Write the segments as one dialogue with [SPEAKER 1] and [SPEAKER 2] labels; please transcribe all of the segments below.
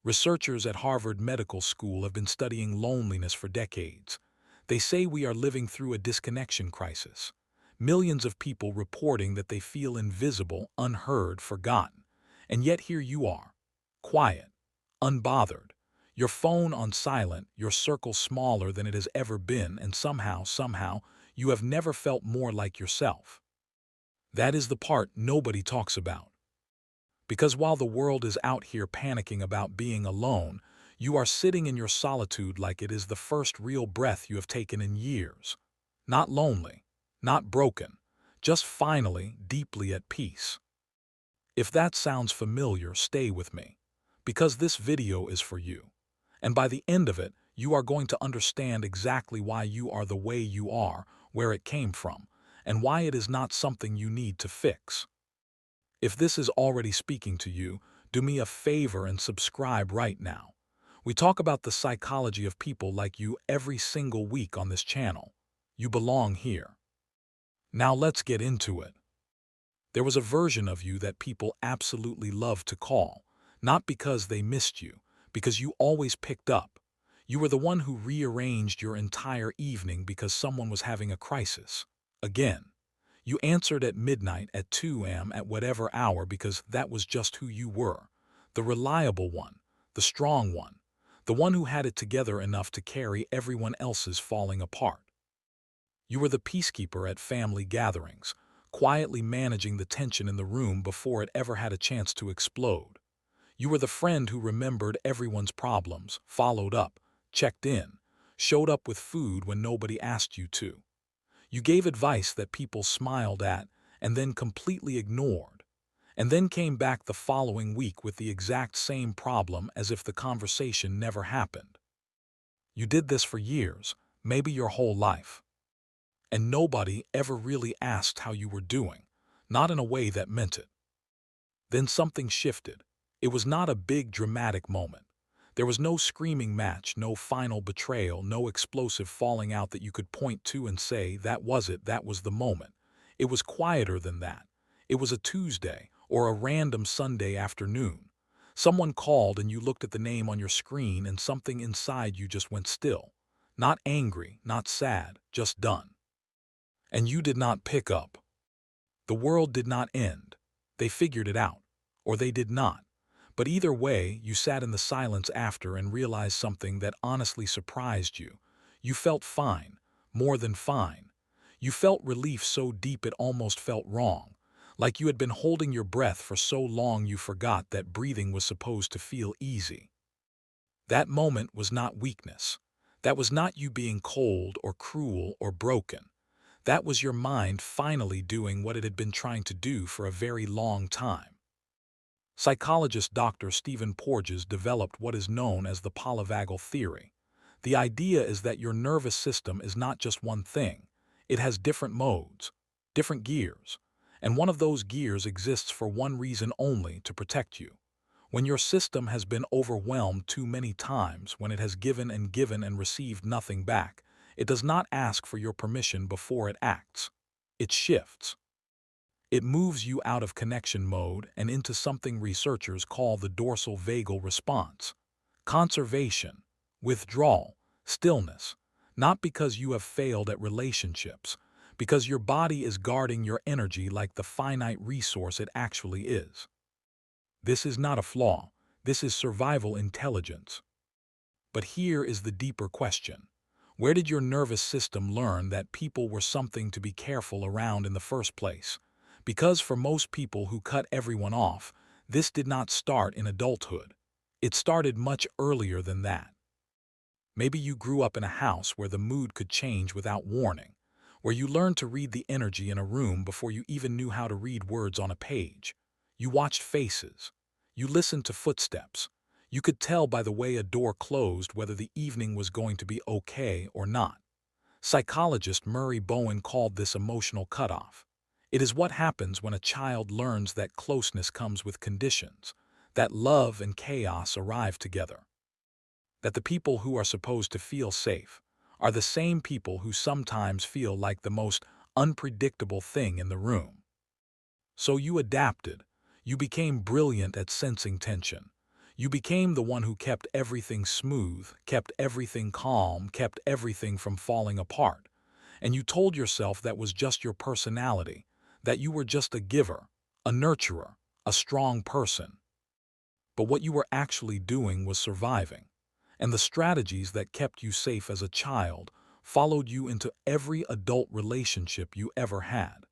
[SPEAKER 1] Researchers at Harvard Medical School have been studying loneliness for decades. They say we are living through a disconnection crisis. Millions of people reporting that they feel invisible, unheard, forgotten. And yet here you are, quiet, unbothered, your phone on silent, your circle smaller than it has ever been, and somehow, you have never felt more like yourself. That is the part nobody talks about. Because while the world is out here panicking about being alone, you are sitting in your solitude like it is the first real breath you have taken in years. Not lonely, not broken, just finally, deeply at peace. If that sounds familiar, stay with me, because this video is for you. And by the end of it, you are going to understand exactly why you are the way you are, where it came from, and why it is not something you need to fix. If this is already speaking to you, do me a favor and subscribe right now. We talk about the psychology of people like you every single week on this channel. You belong here. Now let's get into it. There was a version of you that people absolutely loved to call, not because they missed you, because you always picked up. You were the one who rearranged your entire evening because someone was having a crisis. Again. You answered at midnight, at 2 a.m., at whatever hour, because that was just who you were. The reliable one, the strong one, the one who had it together enough to carry everyone else's falling apart. You were the peacekeeper at family gatherings, quietly managing the tension in the room before it ever had a chance to explode. You were the friend who remembered everyone's problems, followed up, checked in, showed up with food when nobody asked you to. You gave advice that people smiled at and then completely ignored, and then came back the following week with the exact same problem as if the conversation never happened. You did this for years, maybe your whole life. And nobody ever really asked how you were doing, not in a way that meant it. Then something shifted. It was not a big dramatic moment. There was no screaming match, no final betrayal, no explosive falling out that you could point to and say, that was it, that was the moment. It was quieter than that. It was a Tuesday or a random Sunday afternoon. Someone called and you looked at the name on your screen and something inside you just went still. Not angry, not sad, just done. And you did not pick up. The world did not end. They figured it out. Or they did not. But either way, you sat in the silence after and realized something that honestly surprised you. You felt fine, more than fine. You felt relief so deep it almost felt wrong, like you had been holding your breath for so long you forgot that breathing was supposed to feel easy. That moment was not weakness. That was not you being cold or cruel or broken. That was your mind finally doing what it had been trying to do for a very long time. Psychologist Dr. Stephen Porges developed what is known as the polyvagal theory. The idea is that your nervous system is not just one thing. It has different modes, different gears, and one of those gears exists for one reason only: to protect you. When your system has been overwhelmed too many times, when it has given and received nothing back, it does not ask for your permission before it acts. It shifts. It moves you out of connection mode and into something researchers call the dorsal vagal response. Conservation, withdrawal, stillness. Not because you have failed at relationships, because your body is guarding your energy like the finite resource it actually is. This is not a flaw. This is survival intelligence. But here is the deeper question. Where did your nervous system learn that people were something to be careful around in the first place? Because for most people who cut everyone off, this did not start in adulthood. It started much earlier than that. Maybe you grew up in a house where the mood could change without warning, where you learned to read the energy in a room before you even knew how to read words on a page. You watched faces. You listened to footsteps. You could tell by the way a door closed whether the evening was going to be okay or not. Psychologist Murray Bowen called this emotional cutoff. It is what happens when a child learns that closeness comes with conditions, that love and chaos arrive together, that the people who are supposed to feel safe are the same people who sometimes feel like the most unpredictable thing in the room. So you adapted. You became brilliant at sensing tension. You became the one who kept everything smooth, kept everything calm, kept everything from falling apart. And you told yourself that was just your personality, that you were just a giver, a nurturer, a strong person. But what you were actually doing was surviving. And the strategies that kept you safe as a child followed you into every adult relationship you ever had.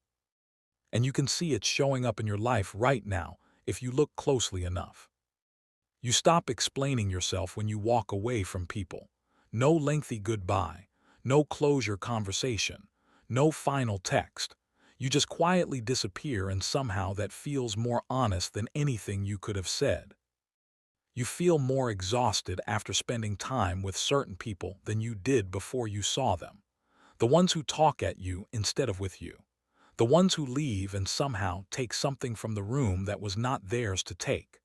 [SPEAKER 1] And you can see it showing up in your life right now if you look closely enough. You stop explaining yourself when you walk away from people. No lengthy goodbye, no closure conversation, no final text. You just quietly disappear, and somehow that feels more honest than anything you could have said. You feel more exhausted after spending time with certain people than you did before you saw them. The ones who talk at you instead of with you. The ones who leave and somehow take something from the room that was not theirs to take.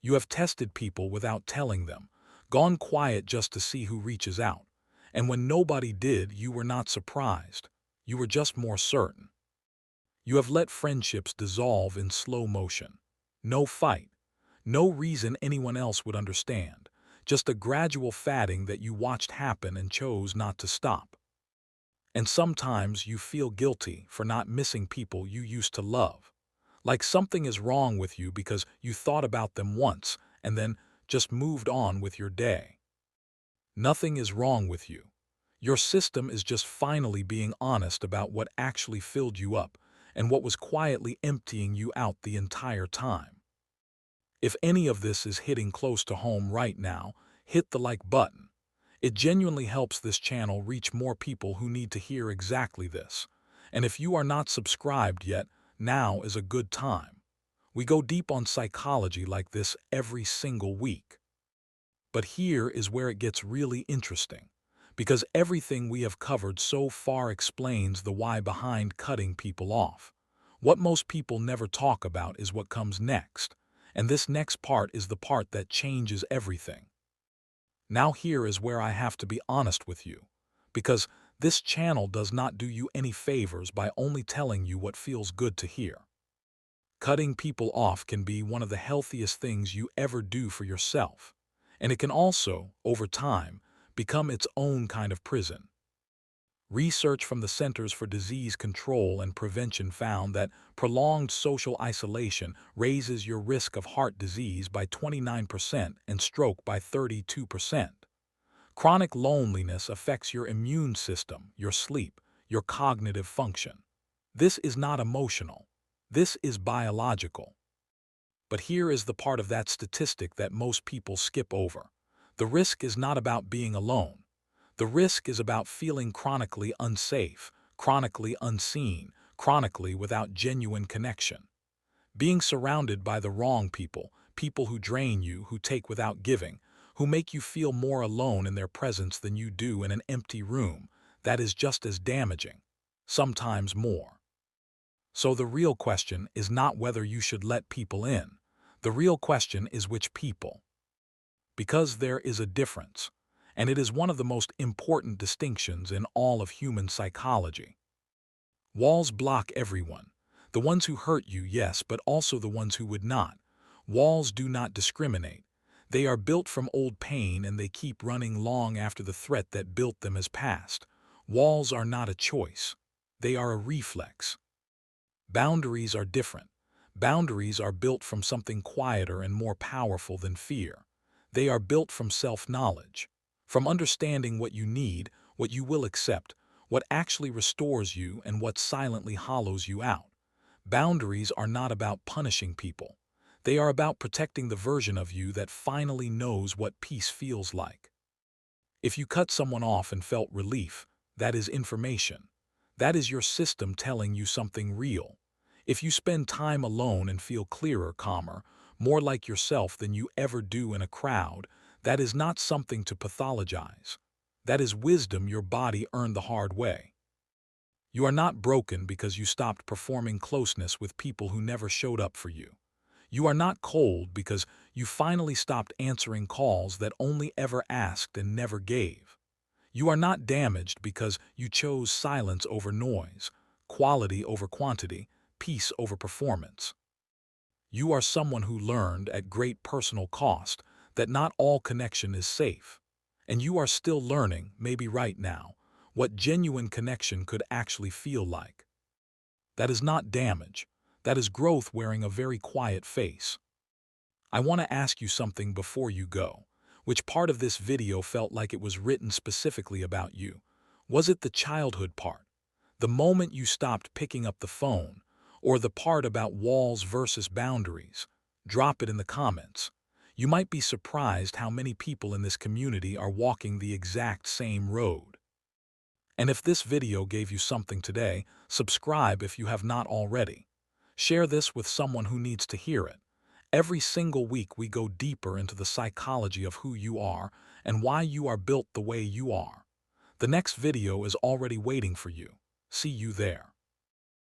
[SPEAKER 1] You have tested people without telling them, gone quiet just to see who reaches out. And when nobody did, you were not surprised. You were just more certain. You have let friendships dissolve in slow motion. No fight. No reason anyone else would understand. Just a gradual fatting that you watched happen and chose not to stop. And sometimes you feel guilty for not missing people you used to love. Like something is wrong with you because you thought about them once and then just moved on with your day. Nothing is wrong with you. Your system is just finally being honest about what actually filled you up and what was quietly emptying you out the entire time. If any of this is hitting close to home right now, hit the like button. It genuinely helps this channel reach more people who need to hear exactly this. And if you are not subscribed yet, now is a good time. We go deep on psychology like this every single week. But here is where it gets really interesting, because everything we have covered so far explains the why behind cutting people off. What most people never talk about is what comes next, and this next part is the part that changes everything. Now here is where I have to be honest with you, because this channel does not do you any favors by only telling you what feels good to hear. Cutting people off can be one of the healthiest things you ever do for yourself, and it can also, over time, become its own kind of prison. Research from the Centers for Disease Control and Prevention found that prolonged social isolation raises your risk of heart disease by 29% and stroke by 32%. Chronic loneliness affects your immune system, your sleep, your cognitive function. This is not emotional. This is biological. But here is the part of that statistic that most people skip over. The risk is not about being alone. The risk is about feeling chronically unsafe, chronically unseen, chronically without genuine connection. Being surrounded by the wrong people, people who drain you, who take without giving, who make you feel more alone in their presence than you do in an empty room, that is just as damaging, sometimes more. So the real question is not whether you should let people in. The real question is which people. Because there is a difference, and it is one of the most important distinctions in all of human psychology. Walls block everyone. The ones who hurt you, yes, but also the ones who would not. Walls do not discriminate. They are built from old pain, and they keep running long after the threat that built them has passed. Walls are not a choice. They are a reflex. Boundaries are different. Boundaries are built from something quieter and more powerful than fear. They are built from self-knowledge, from understanding what you need, what you will accept, what actually restores you, and what silently hollows you out. Boundaries are not about punishing people. They are about protecting the version of you that finally knows what peace feels like. If you cut someone off and felt relief, that is information. That is your system telling you something real. If you spend time alone and feel clearer, calmer, more like yourself than you ever do in a crowd, that is not something to pathologize. That is wisdom your body earned the hard way. You are not broken because you stopped performing closeness with people who never showed up for you. You are not cold because you finally stopped answering calls that only ever asked and never gave. You are not damaged because you chose silence over noise, quality over quantity, peace over performance. You are someone who learned at great personal cost that not all connection is safe. And you are still learning, maybe right now, what genuine connection could actually feel like. That is not damage. That is growth wearing a very quiet face. I want to ask you something before you go. Which part of this video felt like it was written specifically about you? Was it the childhood part, the moment you stopped picking up the phone, or the part about walls versus boundaries? Drop it in the comments. You might be surprised how many people in this community are walking the exact same road. And if this video gave you something today, subscribe if you have not already. Share this with someone who needs to hear it. Every single week we go deeper into the psychology of who you are and why you are built the way you are. The next video is already waiting for you. See you there.